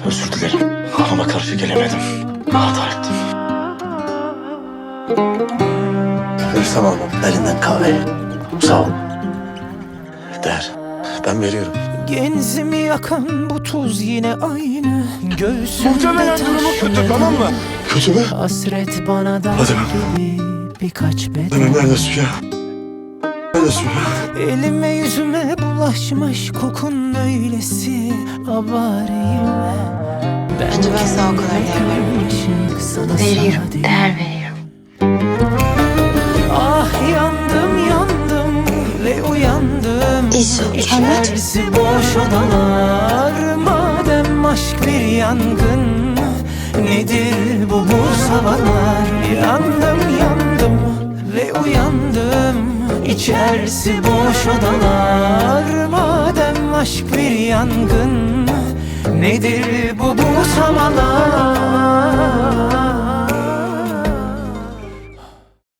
Özür dilerim. Hanıma karşı gelemedim. Hata ettim. Rüstem Hanım, elinden kahve. Sağ ol. Der. Ben veriyorum. Genzimi yakan bu tuz yine aynı. Göğsümde Muhtemelen durumu kötü, tamam mı? Kötü mü? hasret bana da Hadi. gibi birkaç beden. Nerede suya? Nerede suya? Elime yüzüme bulaşmış kokun öylesi abarıyım. Bence ben sana o kadar değer vermiyorum. Veriyorum, değer veriyorum. Ah yandım yandım ve uyandım. İçerisi boş odalar. Madem aşk bir yangın, nedir bu havalar? Yandım yandım ve uyandım. İçerisi boş odalar. Madem aşk bir yangın, nedir bu havalar?